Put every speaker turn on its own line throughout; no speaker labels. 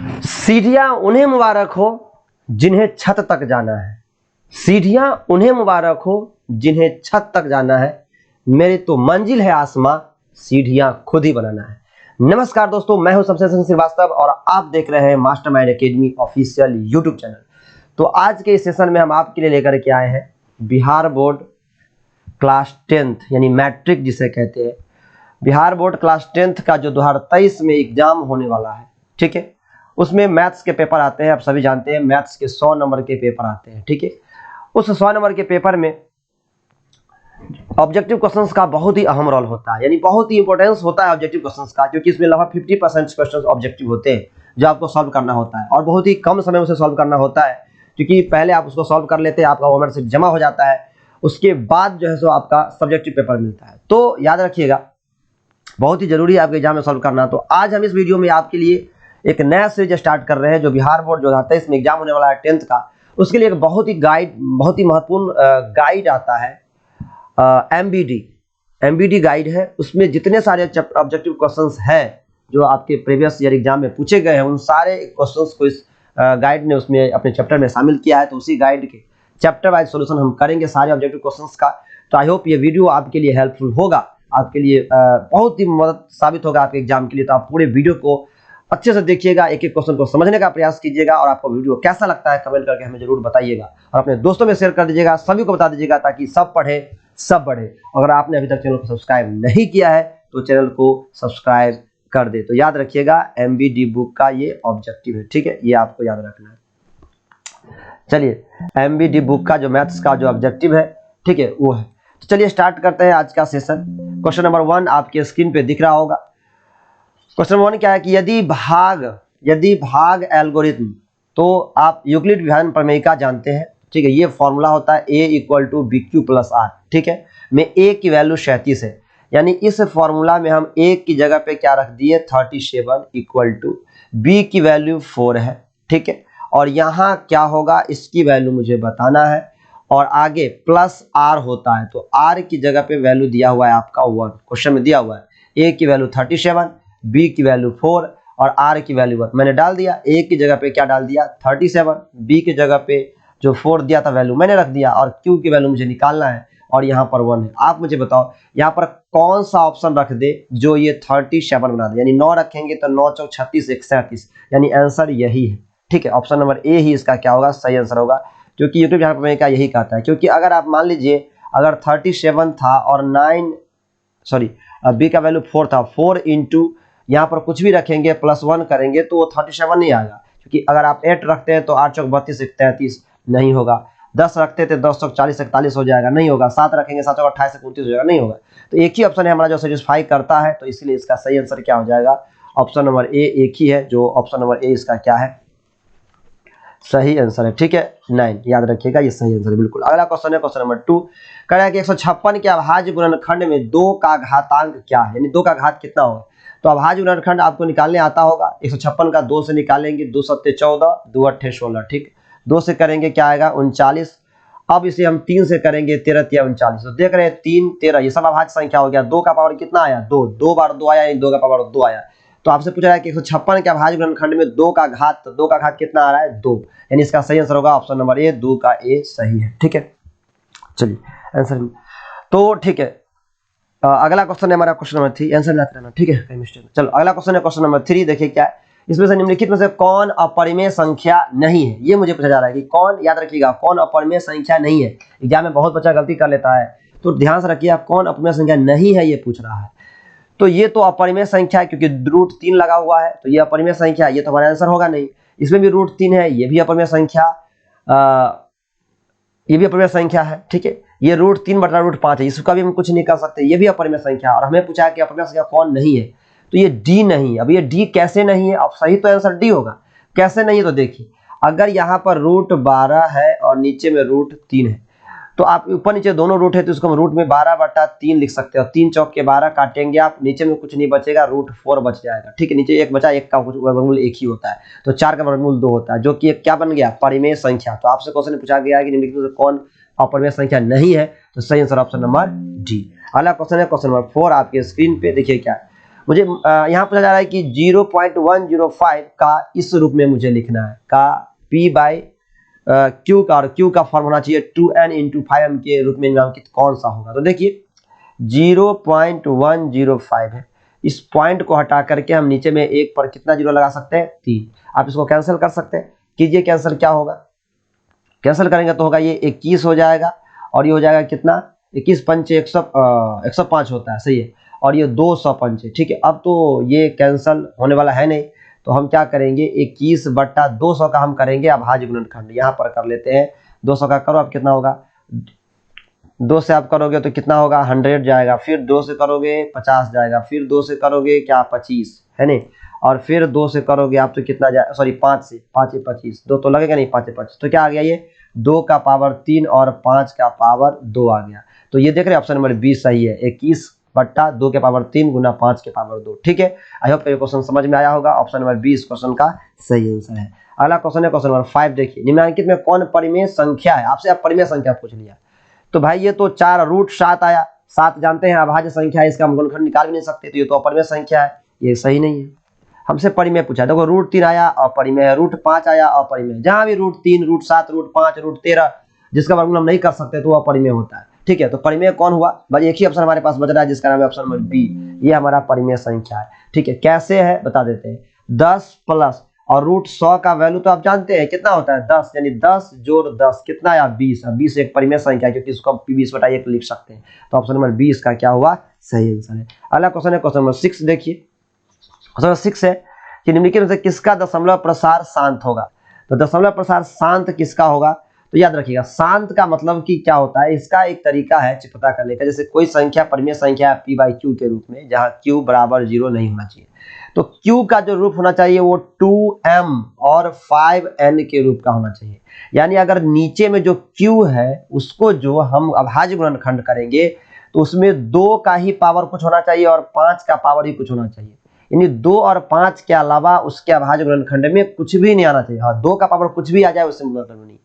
सीढ़ियां उन्हें मुबारक हो जिन्हें छत तक जाना है। सीढ़ियां उन्हें मुबारक हो जिन्हें छत तक जाना है। मेरी तो मंजिल है आसमां, सीढ़ियां खुद ही बनाना है। नमस्कार दोस्तों, मैं हूं शमशेर श्रीवास्तव और आप देख रहे हैं mastermind academy official YouTube channel. तो आज के इस सेशन में हम आपके लिए लेकर के आए हैं बिहार बोर्ड क्लास 10th यानी मैट्रिक जिसे कहते हैं। बिहार बोर्ड क्लास 10th का जो 2023 में एग्जाम होने वाला है, ठीक है, उसमें मैथ्स के पेपर आते हैं। आप सभी जानते हैं मैथ्स के 100 नंबर के पेपर आते हैं, ठीक है। उस 100 नंबर के पेपर में ऑब्जेक्टिव क्वेश्चंस का बहुत ही अहम रोल होता है, यानी बहुत ही इंपॉर्टेंस होता है ऑब्जेक्टिव क्वेश्चंस का, क्योंकि इसमें लगभग 50% क्वेश्चंस ऑब्जेक्टिव होते हैं जो आपको सॉल्व करना होता है और बहुत ही कम समय में उसे सॉल्व करना होता है, क्योंकि पहले आप उसको सॉल्व कर लेते हैं, आपका ओवर से जमा हो जाता है, उसके बाद जो है सो आपका सब्जेक्टिव पेपर मिलता है। तो याद रखिएगा, बहुत ही जरूरी है आपके एग्जाम में सॉल्व करना। तो आज हम इस वीडियो में आपके लिए एक नया सीरीज स्टार्ट कर रहे हैं जो बिहार बोर्ड जो 2023 में एग्जाम होने वाला है 10th का, उसके लिए एक बहुत ही महत्वपूर्ण गाइड आता है। एमबीडी गाइड है। उसमें जितने सारे ऑब्जेक्टिव क्वेश्चंस हैं जो आपके प्रीवियस ईयर एग्जाम में पूछे गए हैं, उन सारे क्वेश्चंस को इस गाइड ने उसमें अपने चैप्टर में शामिल किया है। तो उसी गाइड के चैप्टर वाइज सॉल्यूशन हम करेंगे सारे ऑब्जेक्टिव क्वेश्चंस का। तो आई होप ये वीडियो आपके लिए हेल्पफुल होगा, आपके लिए बहुत ही मदद साबित होगा आपके एग्जाम के लिए। तो आप पूरे वीडियो को अच्छे से देखिएगा, एक एक क्वेश्चन को समझने का प्रयास कीजिएगा और आपको वीडियो कैसा लगता है कमेंट करके हमें जरूर बताइएगा और अपने दोस्तों में शेयर कर दीजिएगा, सभी को बता दीजिएगा ताकि सब पढ़े सब बढ़े। अगर आपने अभी तक चैनल को सब्सक्राइब नहीं किया है तो चैनल को सब्सक्राइब कर दे। तो याद रखिएगा एमबीडी बुक का ये ऑब्जेक्टिव है, ठीक है, ये आपको याद रखना है। चलिए, एमबीडी बुक का जो मैथ्स का जो ऑब्जेक्टिव है, ठीक है, वो है। तो चलिए स्टार्ट करते हैं आज का सेशन। क्वेश्चन नंबर 1 आपके स्क्रीन पे दिख रहा होगा। क्वेश्चन 1 क्या है कि यदि भाग एल्गोरिथम, तो आप यूक्लिड विभाजन प्रमेय जानते हैं, ठीक है। ये फॉर्मूला होता है a = bq + r, ठीक है, में a की वैल्यू 37 है, यानी इस फॉर्मूला में हम a की जगह पे क्या रख दिए 37 = b की वैल्यू 4 है, ठीक है। और यहाँ क्या होगा इसकी वैल्यू मुझे बताना है और आगे +r होता है, तो r की जगह पे वैल्यू दिया हुआ है आपका 1, क्वेश्चन में दिया हुआ है a की वैल्यू 37, b की वैल्यू 4 और r की वैल्यू 1। मैंने डाल दिया, a की जगह पे क्या डाल दिया 37, b की जगह पे जो 4 दिया था वैल्यू मैंने रख दिया और q की वैल्यू मुझे निकालना है और यहाँ पर 1 है। आप मुझे बताओ यहाँ पर कौन सा ऑप्शन रख दे जो ये 37 बना दे, यानी 9 रखेंगे तो 9 चौक 36 1 37, यानी आंसर यही है, ठीक है। ऑप्शन नंबर ए ही इसका क्या होगा, सही आंसर होगा, क्योंकि यूट्यूब यहाँ पर क्या यही कहता है। क्योंकि अगर आप मान लीजिए अगर 37 था और b का वैल्यू 4 था, 4 इंटू यहाँ पर कुछ भी रखेंगे +1 करेंगे तो वो 37 नहीं आएगा, क्योंकि अगर आप 8 रखते हैं तो 8 चौक 32 1 33 नहीं होगा, 10 रखते थे 10 चौक 40 41 हो जाएगा, नहीं होगा, 7 रखेंगे 7 चौक 28 29 हो जाएगा, नहीं होगा। तो एक ही ऑप्शन है हमारा जो सेटिस्फाई करता है, तो इसलिए इसका सही आंसर क्या हो जाएगा, ऑप्शन नंबर ए एक ही है, जो ऑप्शन नंबर ए इसका क्या है, सही आंसर है, ठीक है, 9। याद रखिएगा ये सही आंसर है बिल्कुल। अगला क्वेश्चन है क्वेश्चन नंबर 2, कह रहा है कि 156 के अभाज्य गुणनखंड में 2 का घातांक क्या है, यानी 2 का घात कितना होगा। तो अभाज्य गुणनखंड आपको निकालने आता होगा, 156 का 2 से निकालेंगे, 2 7 14, 2 8 16, ठीक, 2 से करेंगे क्या आएगा 39। अब इसे हम 3 से करेंगे 13 3 39, तो देख रहे हैं 3 13 ये सब अभाज्य संख्या हो गया। 2 का पावर कितना आया 2, 2 बार 2 आया, 2 का पावर 2 आया। तो आपसे पूछा है कि 156 के अभाज्य गुणनखंड में 2 का घात, तो 2 का घात कितना आ रहा है 2, यानी इसका सही आंसर होगा ऑप्शन नंबर ए, 2 का ए सही है, ठीक है। चलिए आंसर, तो ठीक है, अगला क्वेश्चन है हमारा क्वेश्चन नंबर 3, आंसर याद रहना, ठीक है, कहीं मिस्टेक। चलो अगला क्वेश्चन है क्वेश्चन नंबर 3, देखिए क्या है, इसमें से निम्नलिखित में से कौन अपरिमेय संख्या नहीं है, ये मुझे पूछा जा रहा है कि कौन, याद रखिएगा कौन अपरिमेय संख्या नहीं है। एग्जाम में बहुत बच्चा गलती कर लेता है, तो ध्यान से रखिए आप कौन अपरिमेय संख्या नहीं है ये पूछ रहा है। तो ये तो अपरिमेय संख्या है, क्योंकि √3 लगा हुआ है, तो ये अपरिमेय संख्या, ये तो हमारा आंसर होगा नहीं। इसमें भी √3 है, ये भी अपरिमेय संख्या, ये भी अपरिमेय संख्या है, ठीक है। ये √3/√5 है, इसका भी हम कुछ नहीं कर सकते, ये भी अपरिमेय संख्या। और हमें पूछा है कि अपरिमेय संख्या कौन नहीं है, तो ये डी नहीं। अब ये डी कैसे नहीं है, अब सही तो आंसर डी होगा, कैसे नहीं है तो देखिए, अगर यहाँ पर √12 है और नीचे में √3 है, तो आप ऊपर नीचे दोनों रूट है तो इसको हम रूट में 12/3 लिख सकते हो। 3 चौक के 12 काटेंगे आप, नीचे में कुछ नहीं बचेगा, √4 बच जाएगा, ठीक है। नीचे 1 बचा, 1 का वर्गमूल 1 ही होता है, तो 4 का वर्गमूल 2 होता है, जो कि क्या बन गया परिमेय संख्या। तो आपसे क्वेश्चन पूछा गया है कि निम्नलिखित में से कौन अपरिमेय संख्या नहीं है, तो सही आंसर ऑप्शन नंबर डी। अगला क्वेश्चन है क्वेश्चन नंबर 4 आपके स्क्रीन पे, देखिए क्या है। मुझे यहाँ पूछा जा रहा है कि 0.105 का इस रूप में मुझे लिखना है, का P बाई Q का, और Q का फॉर्म होना चाहिए 2n इंटू 5m के रूप में निम्नलिखित कौन सा होगा। तो देखिए 0.105 है, इस पॉइंट को हटा करके हम नीचे में एक पर कितना जीरो लगा सकते हैं, 3। आप इसको कैंसिल कर सकते हैं, कीजिए कैंसिल, क्या होगा, कैंसिल करेंगे तो होगा ये 21 हो जाएगा, और ये हो जाएगा कितना, 21 पंचे 105 होता है, सही है, और ये 200 पंचे, ठीक है। अब तो ये कैंसिल होने वाला है नहीं, तो हम क्या करेंगे, 21/200 का हम करेंगे अभाज्य गुणनखंड, यहाँ पर कर लेते हैं। 200 का करो, अब कितना होगा, 2 से आप करोगे तो कितना होगा, 100 जाएगा, फिर 2 से करोगे 50 जाएगा, फिर 2 से करोगे क्या 25 है नहीं, और फिर 2 से करोगे आप तो कितना जाए, सॉरी 5 से, 5 से 25, 2 तो लगेगा नहीं, 5 से 25, तो क्या आ गया, ये 2 का पावर 3 और 5 का पावर 2 आ गया। तो ये देख रहे हैं ऑप्शन नंबर 20 सही है, 21/2 के पावर 3 गुना 5 के पावर 2, ठीक है। आई होप ये क्वेश्चन समझ में आया होगा, ऑप्शन नंबर 20 क्वेश्चन का सही आंसर है। अगला क्वेश्चन है क्वेश्चन नंबर 5, देखिए निम्नलिखित में कौन परिमेय संख्या है, आपसे आप परिमेय संख्या पूछ लिया, तो भाई ये तो 4√7 आया, 7 जानते हैं अभाज्य संख्या है, इसका हम गुणनखंड निकाल भी नहीं सकते, तो ये तो अपरिमेय संख्या है, ये सही नहीं है। हमसे परिमेय पूछा, देखो √3 आया अपरिमेय है, √5 आया अपरिमेय, जहां भी √3, √7, √5, √13 जिसका वर्गमूल हम नहीं कर सकते तो वह अपरिमेय होता है, ठीक है। तो परिमेय कौन हुआ, बस एक ही ऑप्शन हमारे पास बच रहा है, जिसका नाम है ऑप्शन नंबर बी, ये हमारा परिमेय संख्या है, ठीक है। कैसे है बता देते हैं, 10 प्लस और √100 का वैल्यू तो आप जानते हैं कितना होता है, 10, यानी 10 जोड़ 10 कितना आया, 20, और 20 एक परिमेय संख्या है, क्योंकि इसको हम 20/1 लिख सकते हैं, तो ऑप्शन नंबर 20 का क्या हुआ, सही आंसर है। अगला क्वेश्चन है क्वेश्चन नंबर 6, देखिए क्वेश्चन नंबर 6 है कि निम्नलिखित में से किसका दशमलव प्रसार शांत होगा। तो दशमलव प्रसार शांत किसका होगा, तो याद रखिएगा शांत का मतलब कि क्या होता है, इसका एक तरीका है पता करने का, जैसे कोई संख्या परिमेय संख्या है P/Q के रूप में, जहां Q बराबर 0 नहीं होना चाहिए, तो Q का जो रूप होना चाहिए वो 2m और 5n के रूप का होना चाहिए। यानी अगर नीचे में जो Q है उसको जो हम अभाज्य गुणनखंड करेंगे तो उसमें 2 का ही पावर कुछ होना चाहिए और 5 का पावर ही कुछ होना चाहिए, यानी 2 और 5 के अलावा उसके अभाज्य गुणनखंड में कुछ भी नहीं आना चाहिए। हाँ, 2 का पावर कुछ भी आ जाए उससे मतलब नहीं,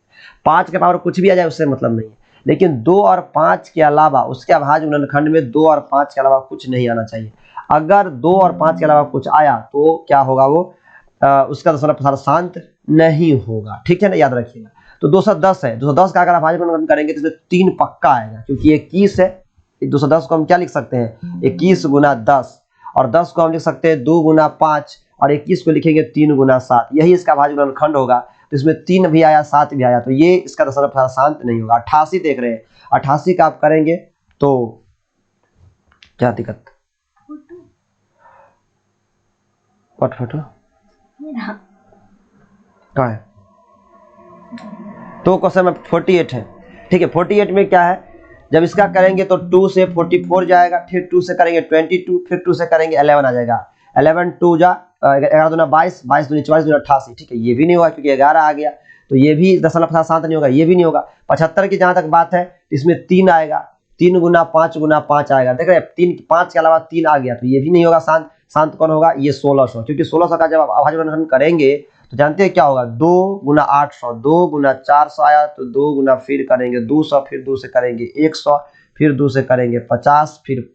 5 के पावर कुछ भी आ जाए उससे मतलब नहीं है, लेकिन 2 और 5 के अलावा उसके अभाज्य गुणनखंड में 2 और 5 के अलावा कुछ नहीं आना चाहिए। अगर 2 और 5 के अलावा कुछ आया तो क्या होगा, वो उसका दशमलव प्रसार शांत नहीं होगा, ठीक है ना, याद रखिएगा। तो 210 है, 210 का अगर अभाज्य गुणनखंड करेंगे तो इसमें 3 पक्का आएगा, क्योंकि 21 है, 210 को हम क्या लिख सकते हैं, 21 गुना 10, और 10 को हम लिख सकते हैं 2 गुना 5, और 21 को लिखेंगे 3 गुना 7, यही इसका अभाज्य गुणनखंड होगा। तो इसमें 3 भी आया 7 भी आया, तो ये इसका दशमलव प्रसार शांत नहीं होगा। 88 देख रहे हैं, 88 का आप करेंगे तो क्या दिक्कत, फोटो कहाँ है, तो क्वेश्चन में 48 है, ठीक है। 48 में क्या है, जब इसका करेंगे तो 2 से 44 जाएगा, फिर 2 से करेंगे 22, फिर 2 से करेंगे 11 आ जाएगा, 11 2 जा 11 दूना 22, 22 दूनी 44 दूनी 88, ठीक है। ये भी नहीं हुआ क्योंकि 11 आ गया, तो ये भी दशमलव प्रसार शांत नहीं होगा, ये भी नहीं होगा। 75 की जहां तक बात है इसमें 3 आएगा, 3 गुना 5 गुना 5 आएगा, देख रहे हैं 3 5 के अलावा 3 आ गया, तो ये भी नहीं होगा शांत। शांत कौन होगा, ये 1600, क्योंकि 1600 का जब अभाज्य गुणनखंड करेंगे तो जानते हैं क्या होगा, 2 गुना 800, 2 गुना 400 आया, तो 2 गुना फिर करेंगे 200, फिर 2 से करेंगे 100, फिर 2 से करेंगे 50, फिर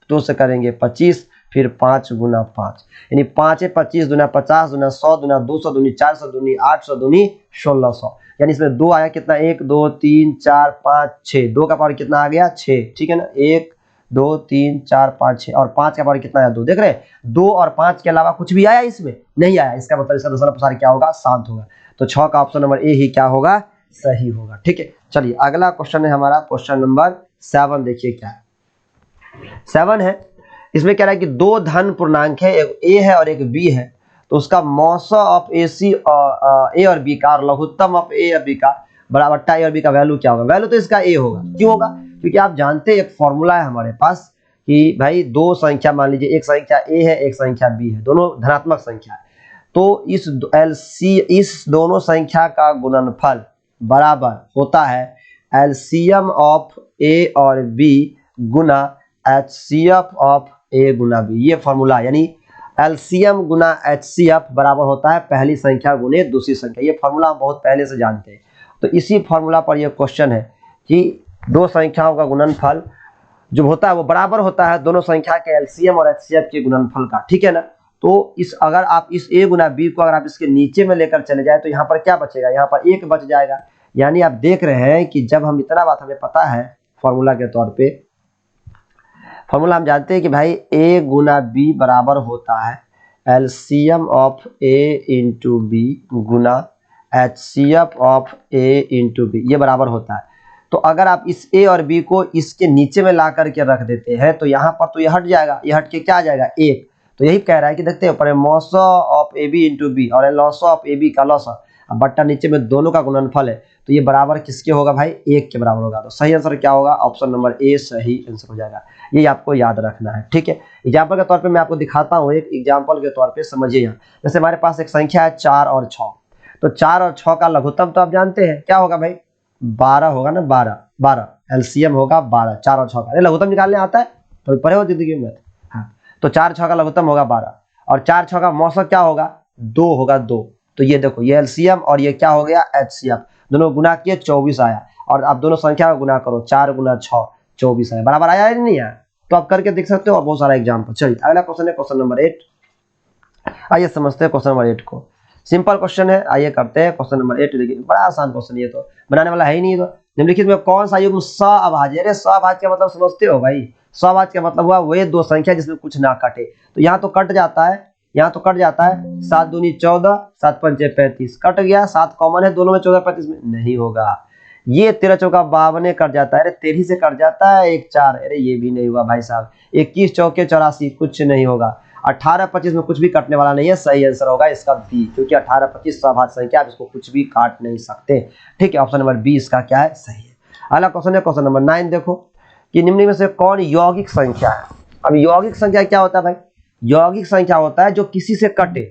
2 से करेंगे 25, फिर 5 गुना 5, यानी 5 25 दुना 50 दुना 100 दुना 200 दूनी 400 दूनी 800 दूनी 1600, यानी इसमें 2 आया कितना, 1 2 3 4 5 6, 2 का पावर कितना आ गया 6, ठीक है ना, 1 2 3 4 5 6, और 5 का पावर कितना आया 2, देख रहे हैं 2 और 5 के अलावा कुछ भी आया इसमें नहीं आया, इसका मतलब इसका दशमलव प्रसार क्या होगा, शांत होगा। तो 6 का ऑप्शन नंबर ए ही क्या होगा, सही होगा, ठीक है। चलिए अगला क्वेश्चन है हमारा क्वेश्चन नंबर 7, देखिए क्या है 7 है, इसमें कह रहा है कि 2 धन पूर्णांक है, एक ए है और एक बी है, तो उसका मौसा ऑफ ए सी ए और बी का और लघुत्तम ऑफ ए और बी का बराबर ए और बी का वैल्यू क्या होगा। वैल्यू तो इसका ए होगा, क्यों होगा, क्योंकि आप जानते हैं एक फॉर्मूला है हमारे पास कि भाई 2 संख्या मान लीजिए, एक संख्या ए है एक संख्या बी है, दोनों धनात्मक संख्या है, तो इस दोनों संख्या का गुणनफल बराबर होता है एलसीएम ऑफ ए और बी गुना एचसीएफ ऑफ ए गुना बी। ये फॉर्मूला, यानी एलसीएम गुना एचसीएफ बराबर होता है पहली संख्या गुने दूसरी संख्या। ये फॉर्मूला हम बहुत पहले से जानते हैं, तो इसी फॉर्मूला पर यह क्वेश्चन है कि 2 संख्याओं का गुणनफल जो होता है वो बराबर होता है दोनों संख्या के एलसीएम और एचसीएफ के गुणनफल का, ठीक है ना। तो इस अगर आप इस a गुना b को अगर आप इसके नीचे में लेकर चले जाए तो यहाँ पर क्या बचेगा, यहाँ पर 1 बच जाएगा। यानी आप देख रहे हैं कि जब हम इतना बात हमें पता है फॉर्मूला के तौर पे, फॉर्मूला हम जानते हैं कि भाई a गुना b बराबर होता है LCM of a into B गुना HCF of a into B, ये बराबर होता है। तो अगर आप इस a और b को इसके नीचे में ला करके रख देते हैं तो यहाँ पर तो ये हट जाएगा, ये हट के क्या आ जाएगा 1। तो यही कह रहा है कि देखते हैं ऊपर मॉस of A B into B और लॉस ऑफ ए बी का लॉस, अब बट्टा नीचे में दोनों का गुणनफल है तो ये बराबर किसके होगा भाई 1 के बराबर होगा। तो सही आंसर क्या होगा, ऑप्शन नंबर ए सही आंसर हो जाएगा। ये आपको याद रखना है, ठीक है। एग्जाम्पल के तौर पे मैं आपको दिखाता हूँ, एक एग्जाम्पल के तौर पे समझिए। यहाँ जैसे हमारे पास एक संख्या है 4 और 6, तो 4 और 6 का लघुत्तम तो आप जानते हैं क्या होगा भाई 12 होगा ना, 12 एलसीएम होगा 12, 4 और 6 का। लघुत्तम निकालने आता है तो पढ़े हो जिंदगी में। हाँ, तो 4 6 का लघुत्तम होगा 12 और 4 6 का मौसम क्या होगा 2 होगा 2। तो ये देखो ये एलसीएम और ये क्या हो गया एचसीएफ, दोनों गुना किए 24 आया। और आप दोनों संख्या का गुना करो 4 गुना 6 24 आया, बराबर आया है नहीं आया। तो आप करके देख सकते हो और बहुत सारा एग्जाम्पल। चलिए अगला क्वेश्चन है क्वेश्चन नंबर 8। आइए समझते हैं क्वेश्चन नंबर 8 को। सिंपल क्वेश्चन है, आइए करते हैं क्वेश्चन नंबर 8। देखिए बड़ा आसान क्वेश्चन, ये तो बनाने वाला है ही नहीं। तो निम्नलिखित में कौन सा युग्म सअभाज्य, अरे सअभाज्य का मतलब समझते हो भाई, सअभाज्य का मतलब हुआ वे दो संख्या जिसमें कुछ ना कटे। तो यहाँ तो कट जाता है, यहाँ तो कट जाता है 7 दूनी 14 7 पंचे 35, कट गया 7 कॉमन है दोनों में, 14 35 में नहीं होगा। ये 13 चौका 52 कट जाता है, अरे 13 से कट जाता है 1 4, अरे ये भी नहीं हुआ भाई साहब। 21 चौके 84, कुछ नहीं होगा। 18 25 में कुछ भी कटने वाला नहीं है, सही आंसर होगा इसका बी, क्योंकि 18 25 सअभाज्य संख्या, आप इसको कुछ भी काट नहीं सकते, ठीक है। ऑप्शन नंबर बी इसका क्या है सही है। अगला क्वेश्चन है क्वेश्चन नंबर 9। देखो कि निम्न में से कौन यौगिक संख्या है। अब यौगिक संख्या क्या होता है भाई, यौगिक संख्या होता है जो किसी से कटे,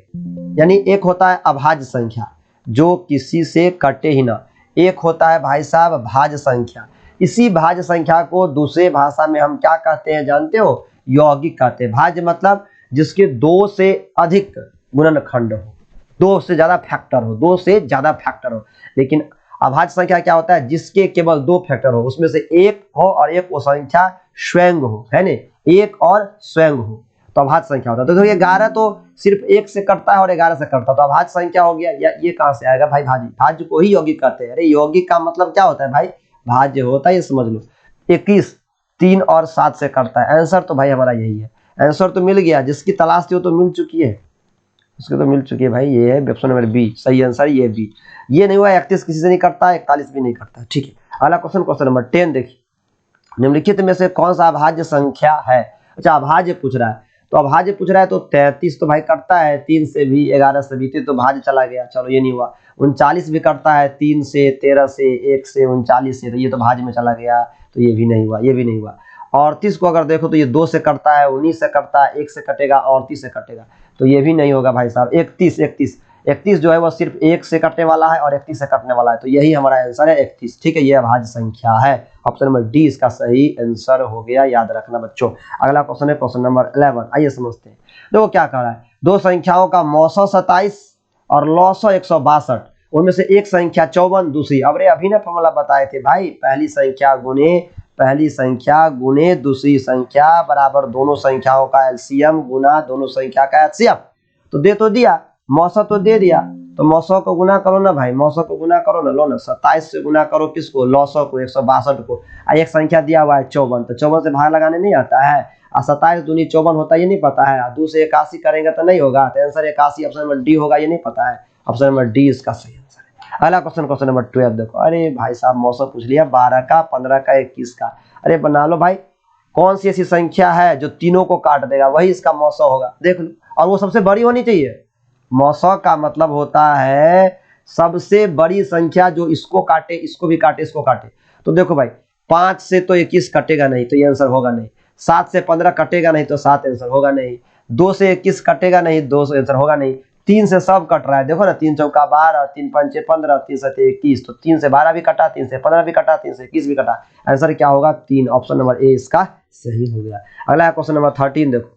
यानी एक होता है अभाज्य संख्या जो किसी से कटे ही ना, एक होता है भाई साहब भाज्य संख्या। इसी भाज्य संख्या को दूसरे भाषा में हम क्या कहते हैं जानते हो, यौगिक कहते हैं। भाज्य मतलब जिसके 2 से अधिक गुणनखंड हो, 2 से ज्यादा फैक्टर हो, 2 से ज्यादा फैक्टर हो। लेकिन अभाज्य संख्या क्या होता है, जिसके केवल 2 फैक्टर हो, उसमें से एक हो और एक वो संख्या स्वयं हो, है ना, एक और स्वयं हो, तो अभाज्य संख्या होता है। तो देखिए 11 तो सिर्फ 1 से कटता है और 11 से कटता है, तो अभाज्य संख्या हो गया। ये कहां से आएगा भाई, भाज्य, भाज्य को ही यौगिक कहते हैं। अरे यौगिक का मतलब क्या होता है भाई, भाज्य होता है, ये समझ लो। 21 3 और 7 से कटता है, आंसर तो भाई हमारा यही है। आंसर तो मिल गया, जिसकी तलाश थी वो तो मिल चुकी है, उसकी तो मिल चुकी है भाई, ये है ऑप्शन नंबर बी सही आंसर, ये बी। ये नहीं हुआ 31 किसी से नहीं करता, 41 भी नहीं करता, ठीक है। अगला क्वेश्चन क्वेश्चन नंबर 10 देखिए, निम्नलिखित में से कौन सा अभाज्य संख्या है। अच्छा अभाज्य पूछ रहा है, तो अभाज्य पूछ रहा है तो 33 तो भाई कटता है 3 से भी, 11 से भी, तो भाज्य चला गया, चलो ये नहीं हुआ। 39 भी कटता है 3 से, 13 से, 1 से, 39 से, तो ये तो भाज्य में चला गया, तो ये भी नहीं हुआ, ये भी नहीं हुआ। 38 को अगर देखो तो ये 2 से कटता है, 19 से कटता है, 1 से कटेगा, 38 से कटेगा, तो ये भी नहीं होगा भाई साहब। 31 जो है वो सिर्फ 1 से कटने वाला है और 31 से कटने वाला है, तो यही हमारा आंसर है 31, ठीक है। ये अभाज्य संख्या है, ऑप्शन नंबर डी इसका सही आंसर हो गया, याद रखना बच्चों। अगला क्वेश्चन है क्वेश्चन नंबर 11, आइए समझते हैं। देखो क्या कह रहा है, दो संख्याओं का मौसौ 27 और लौसौ 162, उनमें से एक संख्या 54 दूसरी, अब रे अभी ना फॉर्मूला बताए थे भाई, पहली संख्या गुने दूसरी संख्या बराबर दोनों संख्याओं का एलसीएम गुना दोनों संख्या का एचसीएफ। तो दे तो दिया, मौसौ तो दे दिया, तो मौसौ को गुना करो ना भाई, मौसौ को गुना करो ना, लो ना 27 से गुना करो किसको, लौसौ को, 162 को। एक संख्या दिया हुआ है 54, तो 54 से भाग लगाने नहीं आता है, और 27 दूनी 54 होता है ये नहीं पता है, 2 से 81 करेंगे तो नहीं होगा, तो आंसर 81 ऑप्शन नंबर डी होगा, ये नहीं पता है, ऑप्शन नंबर डी इसका सही आंसर है। अगला क्वेश्चन क्वेश्चन नंबर 12 देखो, अरे भाई साहब मौसौ पूछ लिया 12 का, 15 का, 21 का, अरे बना लो भाई, कौन सी ऐसी संख्या है जो तीनों को काट देगा, वही इसका मौसौ होगा, देख लो, और वो सबसे बड़ी होनी चाहिए। मौसौ का मतलब होता है सबसे बड़ी संख्या जो इसको काटे, इसको भी काटे, इसको काटे। तो देखो भाई 5 से तो 21 कटेगा नहीं, तो ये आंसर होगा नहीं। 7 से 15 कटेगा नहीं, तो 7 आंसर होगा नहीं। 2 से 21 कटेगा नहीं, 2 से आंसर होगा नहीं। 3 से सब कट रहा है, देखो ना, 3 चौका 12, 3 पंचे 15, 3 सते 21, तो 3 से 12 भी कटा, 3 से 15 भी कटा, 3 से 21 भी कटा, आंसर क्या होगा 3, ऑप्शन नंबर ए इसका सही हो गया। अगला क्वेश्चन नंबर 13 देखो,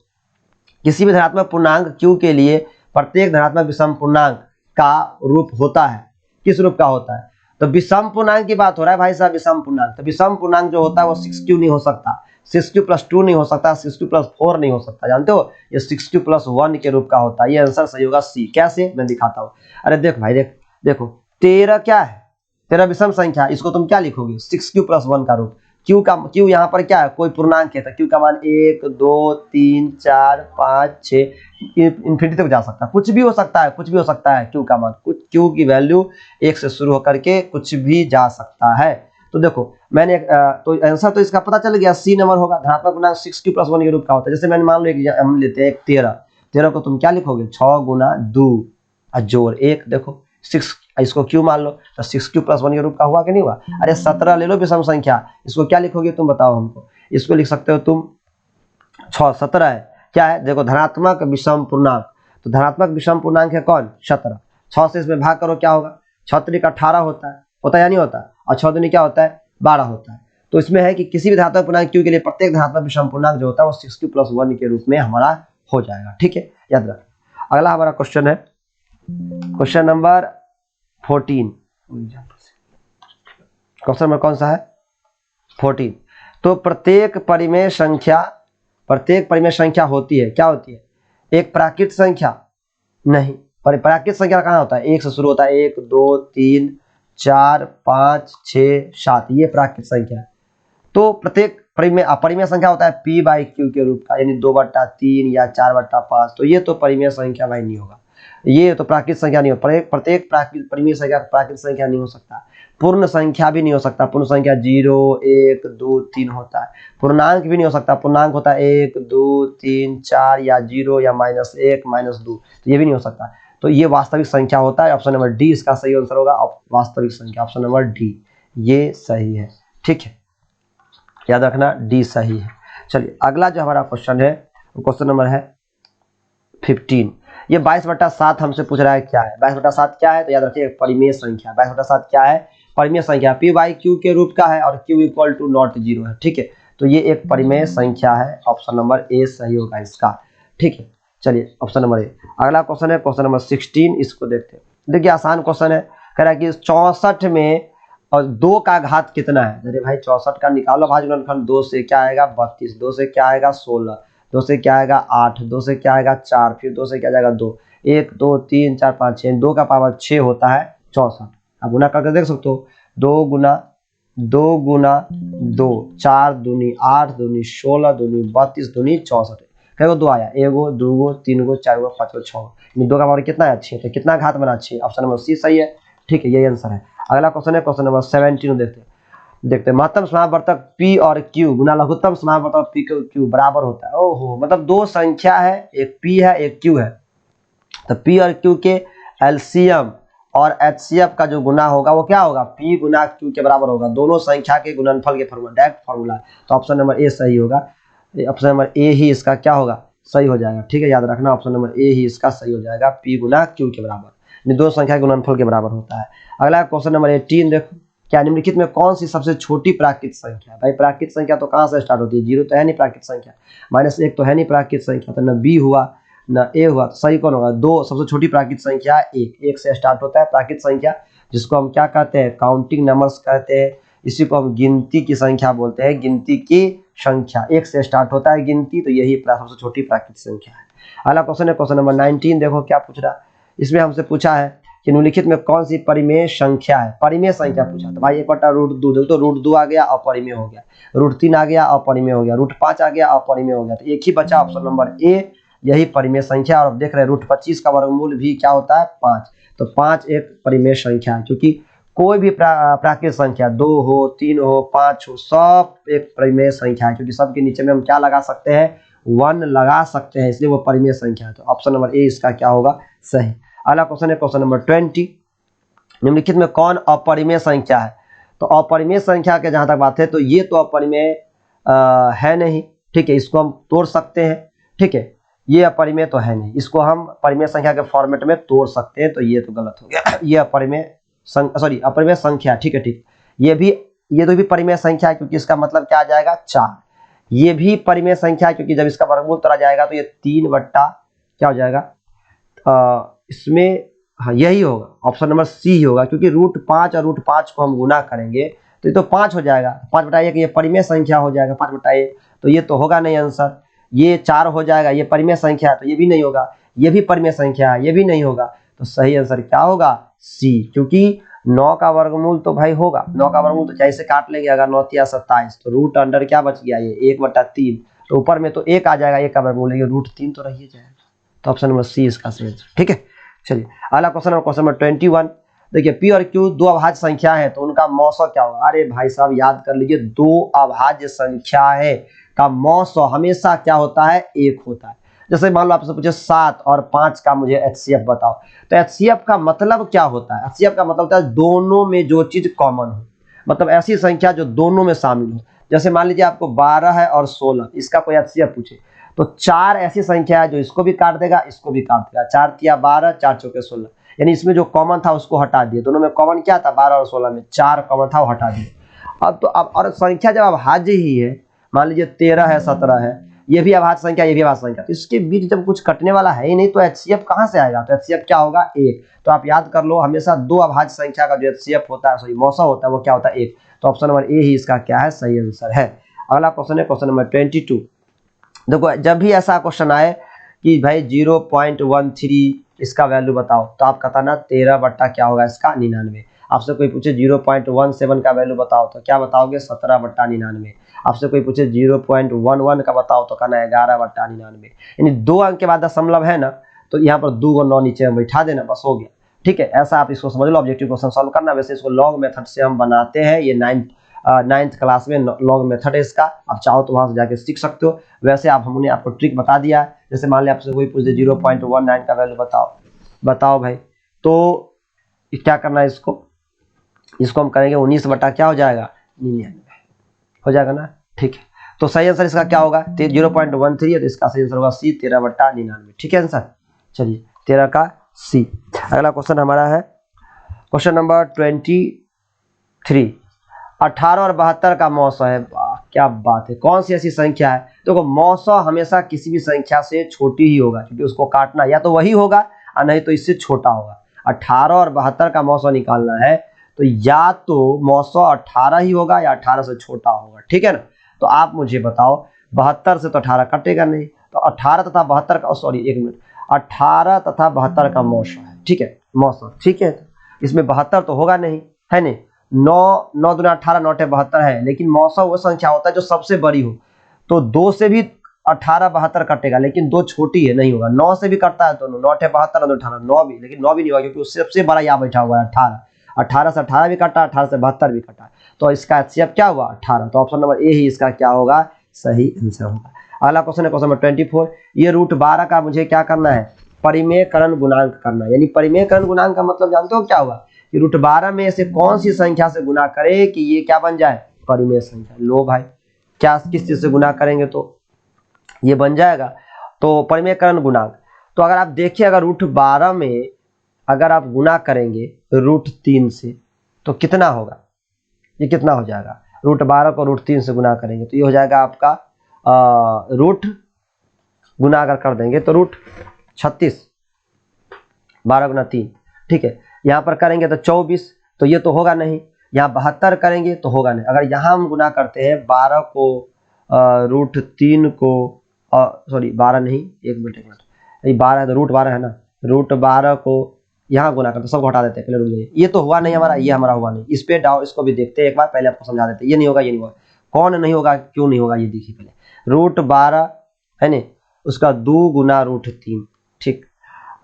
किसी भी धनात्मक पूर्णांक q के लिए प्रत्येक धनात्मक विषम पूर्णांक का रूप होता है, किस रूप का होता है, तो विषम पूर्णांक की बात हो रहा है भाई साहब, विषम पूर्णांक, तो विषम पूर्णांक जो होता है वो 6q नहीं हो सकता, 6q+2 नहीं हो सकता, 6q+4 नहीं हो सकता, जानते हो, ये 6q+1 के रूप का होता है। ये आंसर सही होगा सी। कैसे, मैं दिखाता हूँ। अरे देख भाई, देखो 13 क्या है, 13 विषम संख्या, इसको तुम क्या लिखोगे, 6q+1 का रूप। क्यू यहाँ पर क्या है, कोई पूर्णांक है, तो क्यू का मान 1 2 3 4 5 6 इन्फिनिटी तक जा सकता है, कुछ भी हो सकता है, कुछ भी हो सकता है। क्यू का मान, कुछ क्यू की वैल्यू 1 से शुरू होकर के कुछ भी जा सकता है। तो देखो मैंने तो आंसर तो इसका पता चल गया, सी नंबर होगा। धनात्मक पूर्णांक 6q+1 के रूप का होता है। जैसे मैंने मान लो हम लेते हैं 13 को तुम क्या लिखोगे, 6 गुना 2 जोड़ 1, देखो 6, इसको क्यू मान लो, तो 6q+1 के रूप का हुआ कि नहीं हुआ। अरे 17 ले लो विषम संख्या, इसको क्या लिखोगे तुम बताओ हमको। इसको लिख सकते हो तुम 6, 17 है, क्या है, देखो धनात्मक विषम पूर्णांक, तो धनात्मक विषम पूर्णांक है कौन, 17। 6 से इसमें भाग करो, क्या होगा, 6 त्रिक 18 होता है या नहीं होता, और 6 दूनी क्या होता है, 12 होता है। तो इसमें है कि किसी भी धनात्मक पूर्णांक क्यू के लिए प्रत्येक धनात्मक विषम पूर्णांक जो होता है वो 6q+1 के रूप में हमारा हो जाएगा। ठीक है, याद रख। अगला हमारा क्वेश्चन है क्वेश्चन नंबर 14। क्वेश्चन नंबर कौन सा है, 14। तो प्रत्येक परिमेय संख्या होती है, क्या होती है, एक प्राकृत संख्या, नहीं, प्राकृत संख्या कहाँ होता है, 1 से शुरू होता है, 1 2 3 4 5 6 7, ये प्राकृत संख्या है। तो प्रत्येक परिमेय संख्या होता है p/q के रूप का, यानी 2/3 या 4/5। तो ये तो परिमेय संख्या भाई नहीं होगा, ये तो प्राकृत संख्या नहीं हो, प्रत्येक परिमेय संख्या प्राकृत संख्या नहीं हो सकता। पूर्ण संख्या भी नहीं हो सकता, पूर्ण संख्या 0 1 2 3 होता है। पूर्णांक भी नहीं हो सकता, पूर्णांक होता है 1 2 3 4 या 0 या -1 -2, तो ये भी नहीं हो सकता। तो ये वास्तविक संख्या होता है। ऑप्शन नंबर डी इसका सही आंसर होगा, वास्तविक संख्या, ऑप्शन नंबर डी ये सही है। ठीक है, याद रखना डी सही है। चलिए अगला जो हमारा क्वेश्चन है, क्वेश्चन नंबर है 15। ये 22/7 हमसे पूछ रहा है, क्या है 22/7 क्या है, तो याद रखिए परिमेय संख्या। 22/7 क्या है, परिमेय संख्या, p/q के रूप का है और q = नॉट 0 है। ठीक है, तो ये एक परिमेय संख्या है, ऑप्शन नंबर ए सही होगा इसका। ठीक है, चलिए ऑप्शन नंबर ए। अगला क्वेश्चन है क्वेश्चन नंबर 16, इसको देखते हैं। देखिए आसान क्वेश्चन है, कह रहा है कि 64 में और 2 का घात कितना है। अरे भाई 64 का निकालो भाज्य गुणनफल, 2 से क्या आएगा 32, 2 से क्या आएगा 16, 2 से क्या आएगा 8, 2 से क्या आएगा 4, फिर 2 से क्या जाएगा 2, 1 2 3 4 5 6, 2 का पावर 6 होता है 64। अब गुना करके देख सकते हो, 2 गुना 2 2, 4 दूनी 8 दूनी 16 दूनी 32 दूनी 64। कई 2 आया, 1 2 3 4 5 6, 2 का पावर कितना है 6, तो कितना घात बना 6, ऑप्शन नंबर सी सही है। ठीक है, यही आंसर है। अगला क्वेश्चन है क्वेश्चन नंबर 17, देखते हैं। महत्तम समावर्तक P और Q गुना लघुत्तम समावर्तक P Q बराबर होता है। ओहो, मतलब 2 संख्या है, एक P है एक Q है, तो P और Q के एलसीएम और HCF का जो गुना होगा वो क्या होगा, P गुना Q के बराबर होगा। दोनों संख्या के गुणनफल के फॉर्मूला, डायरेक्ट फॉर्मूला, तो ऑप्शन नंबर ए सही होगा। ऑप्शन नंबर ए ही इसका क्या होगा, सही हो जाएगा। ठीक है, याद रखना ऑप्शन नंबर ए ही इसका सही हो जाएगा, P गुना Q के बराबर, दो संख्या के गुणनफल के बराबर होता है। अगला क्वेश्चन नंबर 18, देखो क्या निम्नलिखित में कौन सी सबसे छोटी प्राकृत संख्या है। भाई प्राकृत संख्या तो कहाँ से स्टार्ट होती है, 0 तो है नहीं प्राकृत संख्या, -1 तो है नहीं प्राकृत संख्या, तो न बी हुआ न ए हुआ, तो सही कौन होगा, 2 सबसे छोटी प्राकृत संख्या 1 से स्टार्ट होता है प्राकृत संख्या, जिसको हम क्या कहते हैं, काउंटिंग नंबर्स कहते हैं। इसी को हम गिनती की संख्या बोलते हैं, गिनती की संख्या 1 से स्टार्ट होता है गिनती, तो यही सबसे छोटी प्राकृत संख्या है। अगला क्वेश्चन है क्वेश्चन नंबर 19, देखो क्या पूछ रहा है। इसमें हमसे पूछा है कि निम्नलिखित में कौन सी परिमेय संख्या है, परिमेय संख्या पूछा, तो भाई 1/√2, देखो तो √2 आ गया अपरिमेय हो गया, √3 आ गया अपरिमेय हो गया, √5 आ गया अपरिमेय हो गया, तो एक ही बचा ऑप्शन नंबर ए, यही परिमेय संख्या। और अब देख रहे हैं √25 का वर्गमूल भी क्या होता है 5, तो 5 एक परिमेय संख्या है, क्योंकि कोई भी प्राकृत संख्या 2 हो 3 हो 5 हो, सब एक परिमेय संख्या है, क्योंकि सबके नीचे में हम क्या लगा सकते हैं, 1 लगा सकते हैं, इसलिए वो परिमेय संख्या है। तो ऑप्शन नंबर ए इसका क्या होगा, सही। अगला क्वेश्चन है क्वेश्चन नंबर 20, निम्नलिखित में कौन अपरिमेय संख्या है। तो अपरिमेय संख्या के जहां तक बात है, तो ये तो अपरिमेय है नहीं, ठीक है, इसको हम तोड़ सकते हैं, ठीक है, ये अपरिमेय तो है नहीं, इसको हम परिमेय संख्या के फॉर्मेट में तोड़ सकते हैं, तो ये तो गलत हो गया, ये अपरिमेय संख्या, ठीक है, ठीक, ये तो भी परिमेय संख्या है, क्योंकि इसका मतलब क्या आ जाएगा 4, ये भी परिमेय संख्या है, क्योंकि जब इसका वर्गमूल तोड़ा जाएगा तो ये 3 बट्टा क्या हो जाएगा, इसमें हाँ यही होगा, ऑप्शन नंबर सी ही होगा, क्योंकि √5 और √5 को हम गुना करेंगे तो ये तो 5 हो जाएगा, 5/1 ये परिमेय संख्या हो जाएगा, 5/1, तो ये तो होगा नहीं आंसर। ये 4 हो जाएगा, ये परिमेय संख्या है तो ये भी नहीं होगा, ये भी परिमेय संख्या है, ये भी नहीं होगा। तो सही आंसर क्या होगा? सी, क्योंकि 9 का वर्गमूल तो भाई होगा, 9 का वर्गमूल तो जैसे काट लेंगे, अगर 9 तिया 27 तो रूट अंडर क्या बच गया? ये 1/3, तो ऊपर में तो 1 आ जाएगा, 1 का वर्गमूल, ये √3 तो रह ही जाएगा। तो ऑप्शन नंबर सी इसका सही आंसर। ठीक है, चलिए अगला क्वेश्चन, क्वेश्चन नंबर 21। देखिए पी और क्यू दो अभाज्य संख्या है तो उनका मौसो क्या होगा? अरे भाई साहब याद कर लीजिए, दो अभाज्य संख्या है का मौसो हमेशा क्या होता है? 1 होता है। जैसे मान लो आपसे पूछे 7 और 5 का मुझे HCF बताओ, तो HCF का मतलब क्या होता है? HCF का मतलब होता है दोनों में जो चीज कॉमन हो, मतलब ऐसी संख्या जो दोनों में शामिल हो। जैसे मान लीजिए आपको 12 है और 16, इसका कोई HCF पूछे तो 4 ऐसी संख्या है जो इसको भी काट देगा, इसको भी काट देगा। 4 तिया 12, 4 चौके 16, यानी इसमें जो कॉमन था उसको हटा दिए। दोनों में कॉमन क्या था? 12 और 16 में 4 कॉमन था, वो हटा दिए। अब तो अब और संख्या जब अभाज्य ही है, मान लीजिए 13 है, 17 है, ये भी अभाज्य संख्या, ये भी अभाज्य संख्या, तो इसके बीच जब कुछ कटने वाला है ही नहीं तो HCF कहाँ से आएगा? तो HCF क्या होगा? 1। तो आप याद कर लो, हमेशा दो अभाज्य संख्या का जो HCF होता है, सॉरी मौसा होता है, वो क्या होता है? 1। तो ऑप्शन नंबर ए ही इसका क्या है? सही आंसर है। अगला क्वेश्चन है क्वेश्चन नंबर 22। देखो जब भी ऐसा क्वेश्चन आए कि भाई 0.13 इसका वैल्यू बताओ, तो आप बताना 13 बट्टा क्या होगा इसका? 99। आपसे कोई पूछे 0.17 का वैल्यू बताओ तो क्या बताओगे? 17/99। आपसे कोई पूछे 0.11 का बताओ तो कहना 11/99। यानी 2 अंक के बाद दशमलव है ना, तो यहाँ पर 2 और 9 नीचे में बैठा देना, बस हो गया। ठीक है, ऐसा आप इसको समझ लो, ऑब्जेक्टिव क्वेश्चन सॉल्व करना। वैसे इसको लॉग मेथड से हम बनाते हैं, ये 9th क्लास में लॉग मेथड है इसका, आप चाहो तो वहां से जाके सीख सकते हो। वैसे आप हमने आपको ट्रिक बता दिया है। जैसे मान लिया आपसे कोई पूछ दे 0.19 का वैल्यू बताओ भाई, तो क्या करना है? इसको हम करेंगे 19 बटा क्या हो जाएगा? 99 हो जाएगा ना। ठीक है, तो सही आंसर इसका क्या होगा? 0.13 है तो इसका सही आंसर होगा सी, 13/99। ठीक है आंसर, चलिए 13 का सी। अगला क्वेश्चन हमारा है क्वेश्चन नंबर 23। 18 और 72 का मौसा है। क्या बात है, कौन सी ऐसी संख्या है? देखो मौसा हमेशा किसी भी संख्या से छोटी ही होगा, क्योंकि उसको काटना या तो वही होगा और नहीं तो इससे छोटा होगा। 18 और 72 का मौसा निकालना है तो या तो मौसा 18 ही होगा या 18 से छोटा होगा। ठीक है ना, तो आप मुझे बताओ, 72 से तो 18 कटेगा नहीं, तो 18 तथा 72 का, सॉरी 1 मिनट, 18 तथा 72 का मौसा है। ठीक है, मौसा, ठीक है, इसमें 72 तो होगा नहीं, है नहीं। 9 दूना 18, 9 72 है, लेकिन मौसा वो संख्या होता है जो सबसे बड़ी हो। तो 2 से भी 18 72 कटेगा, लेकिन 2 छोटी है, नहीं होगा। 9 से भी कटता है दोनों, 9 72 और 18, 9 भी, लेकिन 9 भी नहीं होगा क्योंकि उससे सबसे बड़ा यहाँ बैठा हुआ है 18। 18 से 18 भी कटा, 18 से 72 भी कटा, तो इसका HCF क्या हुआ? 18। तो ऑप्शन नंबर ए ही इसका क्या होगा? सही आंसर होगा। अगला क्वेश्चन है क्वेश्चन नंबर 24। ये √12 का मुझे क्या करना है? परिमेयकरण गुणांक करना है। यानी परिमेयकरण गुणांक का मतलब जानते हो क्या हुआ? कि √12 में से कौन सी संख्या से गुना करे कि ये क्या बन जाए? परिमेय संख्या। लो भाई, क्या किस चीज से गुना करेंगे तो ये बन जाएगा? तो परिमेयकरण गुणांक, तो अगर आप देखिए, अगर √12 में अगर आप गुना करेंगे √3 से तो कितना होगा? ये कितना हो जाएगा? √12 को √3 से गुना करेंगे तो ये हो जाएगा आपका रूट, गुना अगर कर देंगे तो √36, 12 गुना 3। ठीक है, यहाँ पर करेंगे तो 24, तो ये तो होगा नहीं। यहाँ 72 करेंगे तो होगा नहीं। अगर यहाँ हम गुना करते हैं 12 को √3 को, सॉरी 12 नहीं, एक मिनट, ये 12 है तो √12 है ना, √12 को यहाँ गुना करते, सबको हटा देते हैं, पहले रुक जाइए। ये तो हुआ नहीं हमारा, ये हमारा हुआ नहीं। इस पे डाउ, इसको भी देखते हैं एक बार, पहले आपको समझा देते हैं। ये नहीं होगा, ये नहीं होगा, कौन नहीं होगा, क्यों नहीं होगा, ये देखिए पहले। √12 है ना, उसका 2 गुना √3। ठीक,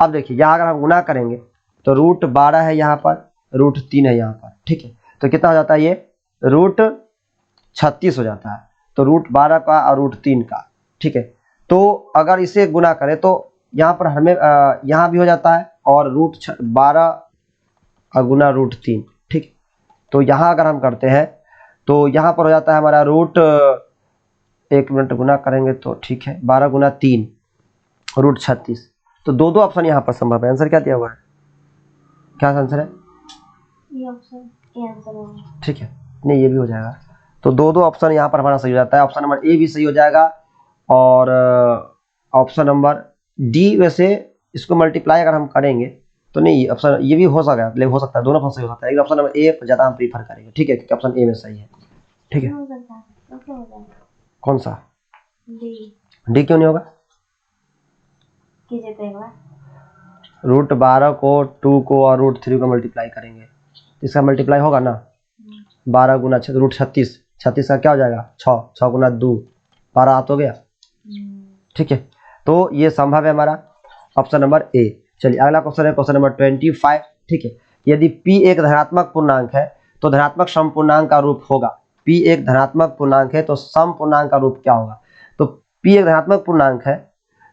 अब देखिए यहाँ अगर हम गुना करेंगे तो √12 है यहाँ पर, √3 है यहाँ पर। ठीक है, तो कितना हो जाता है? ये √36 हो जाता है। तो √12 का और √3 का। ठीक है, तो अगर इसे गुना करें तो यहाँ पर हमें यहाँ भी हो जाता है, और √12 गुना √3। ठीक, तो यहाँ अगर हम करते हैं तो यहाँ पर हो जाता है हमारा एक मिनट गुना करेंगे तो ठीक है, 12 गुना 3 √36। तो दो ऑप्शन यहाँ पर संभव है। आंसर क्या दिया हुआ है? क्या आंसर है? ये ऑप्शन, ये आंसर होगा। ठीक है, नहीं ये भी हो जाएगा। तो दो ऑप्शन यहाँ पर हमारा सही हो जाता है। ऑप्शन नंबर ए भी सही हो जाएगा, और ऑप्शन नंबर डी, वैसे इसको मल्टीप्लाई अगर हम करेंगे तो नहीं, ऑप्शन ये भी हो सकता है, हो सकता है, दोनों ऑप्शन सही हो सकता है, लेकिन ऑप्शन नंबर ए ज़्यादा हम प्रीफर करेंगे। ठीक है, क्योंकि ऑप्शन ए में सही है। ठीक है, कौन सा? डी क्यों नहीं होगा?
कीजिए तो एक बार।
√12 को 2 को और √3 को मल्टीप्लाई करेंगे, इसका मल्टीप्लाई होगा ना, 12 गुना √36, 36 का क्या हो जाएगा 6, 6 गुना 2 12 हाथ हो गया। ठीक है, तो ये संभव है हमारा ऑप्शन नंबर ए। चलिए अगला क्वेश्चन है क्वेश्चन नंबर 25। ठीक है, यदि p एक धनात्मक पूर्णांक है तो धनात्मक समपूर्णांक का रूप होगा। p एक धनात्मक पूर्णांक है तो समपूर्णांक का रूप क्या होगा? तो p एक धनात्मक पूर्णांक है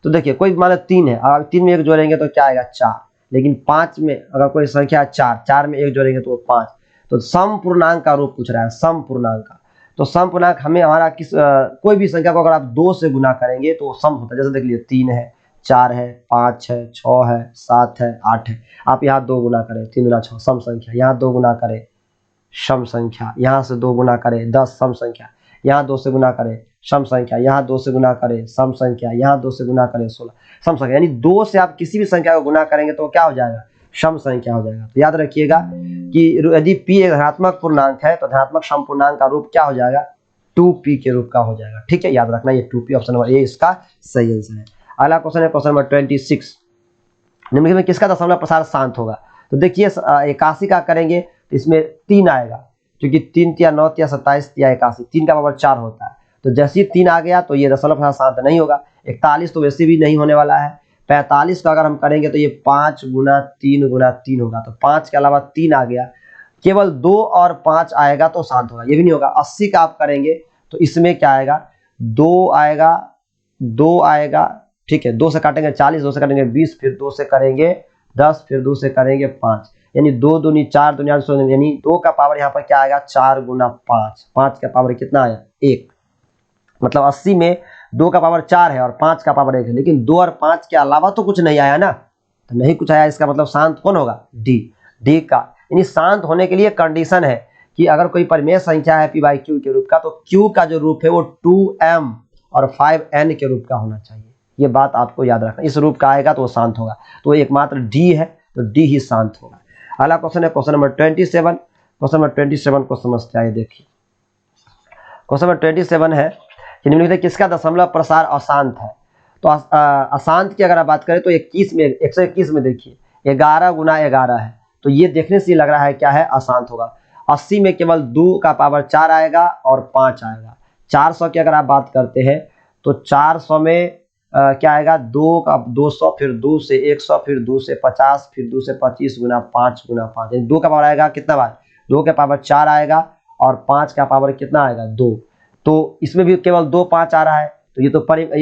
तो देखिए कोई मान लो 3 है, अगर 3 में 1 जोड़ेंगे तो क्या आएगा 4, लेकिन 5 में अगर कोई संख्या 4 में 1 जोड़ेंगे तो 5। तो समपूर्णांक का रूप पूछ रहा है, समपूर्णांक का। तो समपूर्णांक हमें हमारा किस कोई भी संख्या को अगर आप 2 से गुना करेंगे तो सम होता है। जैसे देख लीजिए 3 है, 4 है, 5 है, 6 है, 7 है, 8 है। आप यहाँ 2 गुना करें, 3 गुना 6 सम संख्या, यहाँ 2 गुना करें सम संख्या, यहाँ से 2 गुना करें 10 सम संख्या, यहाँ 2 से गुना करें सम संख्या, यहाँ 2 से गुना करें सम संख्या, यहाँ 2 से गुना करें 16 सम संख्या। यानी 2 से आप किसी भी संख्या को गुना करेंगे तो क्या हो जाएगा? सम संख्या हो जाएगा। तो याद रखिएगा कि यदि p एक धनात्मक पूर्णांक है तो धनात्मक समपूर्णांक का रूप क्या हो जाएगा? 2p के रूप का हो जाएगा। ठीक है, याद रखना ये 2p ऑप्शन नंबर ए इसका सही आंसर है। अगला क्वेश्चन है क्वेश्चन नंबर 26। निम्नलिखित में किसका दशमलव प्रसार शांत होगा? तो देखिए 81 का करेंगे तो इसमें 3 आएगा, क्योंकि 3 या 9 या 27 या 81, 3 का पावर 4 होता है। तो जैसे ही 3 आ गया तो ये दशमलव प्रसार शांत नहीं होगा। 41 तो वैसे भी नहीं होने वाला है। 45 का अगर हम करेंगे तो ये 5 गुना 3 गुना 3 होगा, तो 5 के अलावा 3 आ गया, केवल 2 और 5 आएगा तो शांत होगा, ये भी नहीं होगा। 80 का आप करेंगे तो इसमें क्या आएगा? 2 आएगा, 2 आएगा, ठीक है, 2 से काटेंगे 40, 2 से काटेंगे 20, फिर 2 से करेंगे 10, फिर 2 से करेंगे 5, यानी 2 दूनी 4 दूनी 8, यानी 2 का पावर यहाँ पर क्या आएगा? 4 गुना 5, 5 का पावर कितना आया? 1। मतलब 80 में 2 का पावर 4 है और 5 का पावर 1 है, लेकिन 2 और 5 के अलावा तो कुछ नहीं आया ना, तो नहीं कुछ आया, इसका मतलब शांत कौन होगा? डी का। यानी शांत होने के लिए कंडीशन है कि अगर कोई परिमेय संख्या है p/q के रूप का तो q का जो रूप है वो 2m और 5n के रूप का होना चाहिए। ये बात आपको याद रखना, इस रूप का आएगा तो वो शांत होगा। तो एकमात्र डी है, तो डी ही शांत होगा। अगला क्वेश्चन है क्वेश्चन नंबर 27। क्वेश्चन नंबर 27 को समझते हैं। देखिए क्वेश्चन नंबर 27 है कि निम्नलिखित किसका दशमलव प्रसार अशांत है? तो अशांत की अगर आप बात करें तो 121 में देखिए 11 गुना 11 है, तो ये देखने से लग रहा है क्या है? अशांत होगा। 80 में केवल 2 का पावर 4 आएगा और 5 आएगा। 400 की अगर आप बात करते हैं तो 400 में क्या आएगा? 2 का 200, फिर 2 से 100, फिर 2 से 50, फिर 2 से 25 गुना 5 गुना 5, यानी 2 का पावर आएगा कितना बार? 2 के पावर 4 आएगा और 5 का पावर कितना आएगा? 2। तो इसमें भी केवल 2 5 आ रहा है, तो ये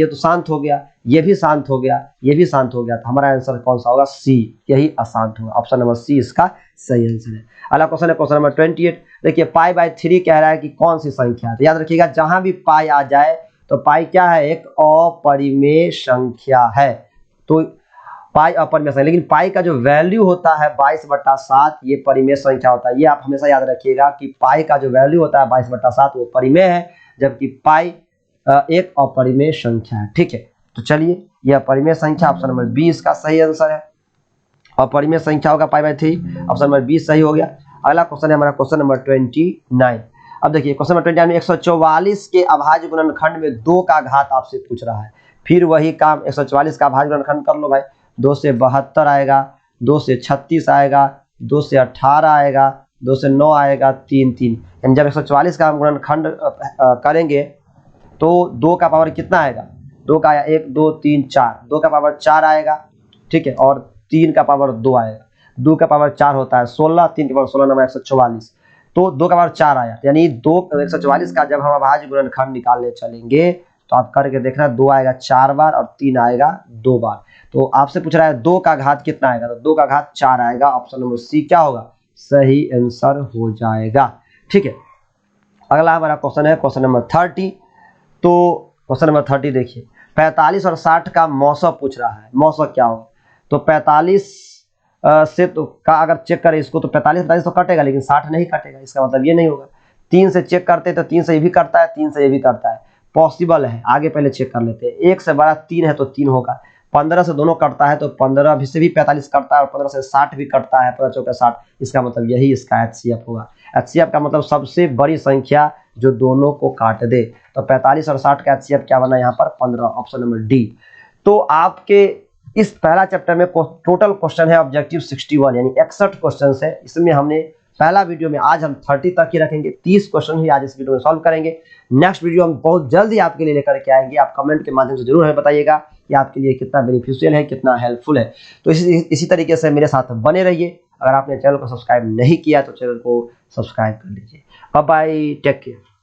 तो शांत हो गया, ये भी शांत हो गया, ये भी शांत हो गया। तो हमारा आंसर कौन सा होगा? सी, यही अशांत होगा। ऑप्शन नंबर सी इसका सही आंसर है। अगला क्वेश्चन है क्वेश्चन नंबर 28। देखिए π/3 कह रहा है कि कौन सी संख्या है? तो याद रखिएगा जहां भी पाई आ जाए तो पाई क्या है? एक अपरिमेय संख्या है। तो पाई अपरिमेय संख्या, लेकिन पाई का जो वैल्यू होता है 22/7 ये परिमेय संख्या होता है। ये आप हमेशा याद रखिएगा कि पाई का जो वैल्यू होता है 22/7 वो परिमेय है, जबकि पाई एक अपरिमेय संख्या है। ठीक है, तो चलिए यह अपरिमेय संख्या ऑप्शन नंबर 20 का सही आंसर है। अपरिमेय संख्या होगा π/3, ऑप्शन नंबर 20 सही हो गया। अगला क्वेश्चन है हमारा क्वेश्चन नंबर 29। अब देखिए क्वेश्चन नंबर 29 में 144 के अभाज्य गुणनखंड में 2 का घात आपसे पूछ रहा है। फिर वही काम 144 का अभाज्य गुणनखंड कर लो भाई। 2 से 72 आएगा, 2 से 36 आएगा, 2 से 18 आएगा, 2 से 9 आएगा, 3 3। यानी जब 144 का गुणनखंड करेंगे तो 2 का पावर कितना आएगा? 2 का आया 1 2 3 4, 2 का पावर 4 आएगा, ठीक है, और 3 का पावर 2 आएगा। 2 का पावर 4 होता है 16, 3 का पावर 16 नंबर 144, तो 2 का पावर 4 आया, यानी 144 का जब हम अभाज्य गुणनखंड निकालने चलेंगे तो आप करके देखना 2 आएगा 4 बार और 3 आएगा 2 बार। तो आपसे पूछ रहा है 2 का घात कितना आएगा? तो 2 का घात 4 आएगा। ऑप्शन नंबर सी क्या होगा? सही आंसर हो जाएगा। ठीक है, अगला हमारा क्वेश्चन है क्वेश्चन नंबर 30। तो क्वेश्चन नंबर 30 देखिए 45 और 60 का मौसम पूछ रहा है। मौसम क्या होगा? तो 45 से तो का अगर चेक करें इसको तो 45 तो कटेगा, लेकिन 60 नहीं कटेगा। इसका मतलब ये नहीं होगा। 3 से चेक करते तो 3 से ये भी करता है, 3 से ये भी करता है, पॉसिबल है। आगे पहले चेक कर लेते हैं। 1 से बड़ा 3 है तो 3 होगा। 15 से दोनों कटता है तो 15 भी से भी 45 कटता है और 15 से 60 भी कटता है, 15 चौके 60। इसका मतलब यही इसका HCF होगा। HCF का मतलब सबसे बड़ी संख्या जो दोनों को काट दे। तो 45 और 60 का HCF क्या बना यहाँ पर 15, ऑप्शन नंबर डी। तो आपके इस पहला चैप्टर में टोटल क्वेश्चन है ऑब्जेक्टिव 61 यानी 61 क्वेश्चन है। इसमें हमने पहला वीडियो में आज हम 30 तक ही रखेंगे, 30 क्वेश्चन ही आज इस वीडियो में सॉल्व करेंगे। नेक्स्ट वीडियो हम बहुत जल्दी आपके लिए लेकर के आएंगे। आप कमेंट के माध्यम से जरूर हमें बताइएगा कि आपके लिए कितना बेनिफिशियल है, कितना हेल्पफुल है। तो इसी तरीके से मेरे साथ बने रहिए। अगर आपने चैनल को सब्सक्राइब नहीं किया तो चैनल को सब्सक्राइब कर लीजिए। Bye bye, take care.